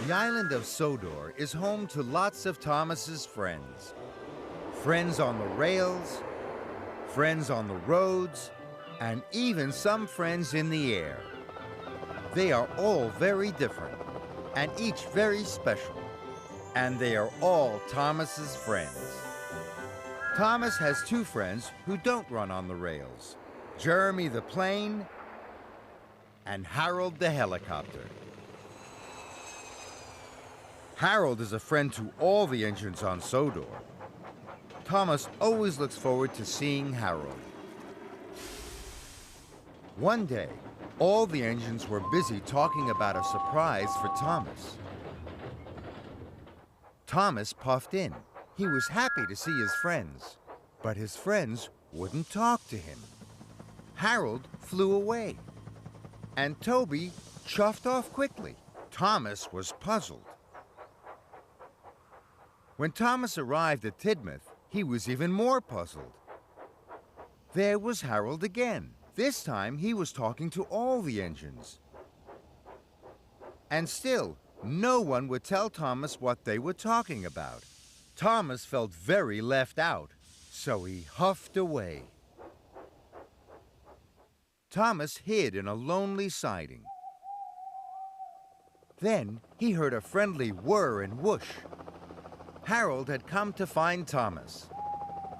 The island of Sodor is home to lots of Thomas's friends. Friends on the rails, friends on the roads, and even some friends in the air. They are all very different, and each very special. And they are all Thomas's friends. Thomas has two friends who don't run on the rails, Jeremy the plane and Harold the helicopter. Harold is a friend to all the engines on Sodor. Thomas always looks forward to seeing Harold. One day, all the engines were busy talking about a surprise for Thomas. Thomas puffed in. He was happy to see his friends, but his friends wouldn't talk to him. Harold flew away, and Toby chuffed off quickly. Thomas was puzzled. When Thomas arrived at Tidmouth, he was even more puzzled. There was Harold again. This time he was talking to all the engines. And still, no one would tell Thomas what they were talking about. Thomas felt very left out, so he huffed away. Thomas hid in a lonely siding. Then he heard a friendly whir and whoosh. Harold had come to find Thomas.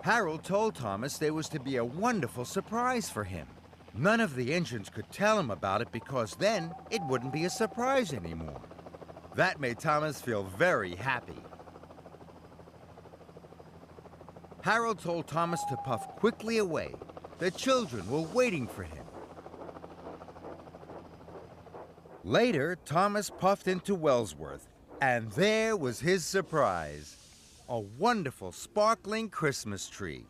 Harold told Thomas there was to be a wonderful surprise for him. None of the engines could tell him about it because then it wouldn't be a surprise anymore. That made Thomas feel very happy. Harold told Thomas to puff quickly away. The children were waiting for him. Later, Thomas puffed into Wellsworth, and there was his surprise. A wonderful, sparkling Christmas tree.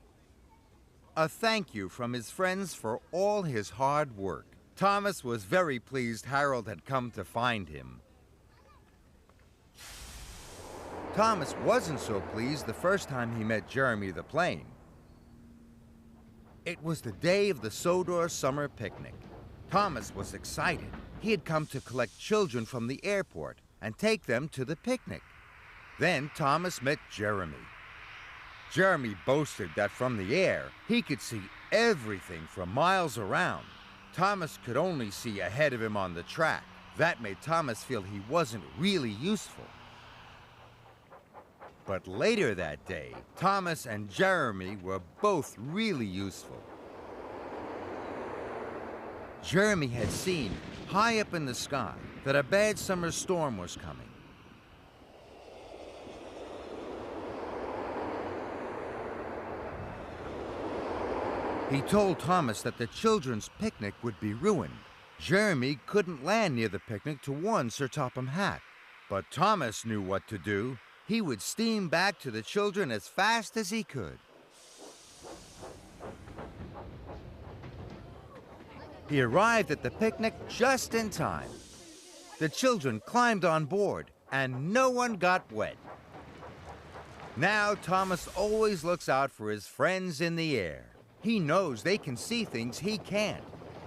A thank you from his friends for all his hard work. Thomas was very pleased Harold had come to find him. Thomas wasn't so pleased the first time he met Jeremy the plane. It was the day of the Sodor summer picnic. Thomas was excited. He had come to collect children from the airport and take them to the picnic. Then Thomas met Jeremy. Jeremy boasted that from the air, he could see everything for miles around. Thomas could only see ahead of him on the track. That made Thomas feel he wasn't really useful. But later that day, Thomas and Jeremy were both really useful. Jeremy had seen, high up in the sky, that a bad summer storm was coming. He told Thomas that the children's picnic would be ruined. Jeremy couldn't land near the picnic to warn Sir Topham Hatt. But Thomas knew what to do. He would steam back to the children as fast as he could. He arrived at the picnic just in time. The children climbed on board, and no one got wet. Now Thomas always looks out for his friends in the air. He knows they can see things he can't,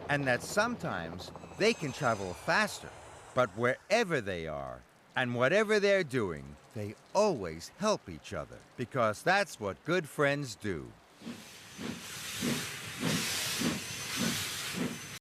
and that sometimes they can travel faster. But wherever they are, and whatever they're doing, they always help each other, because that's what good friends do.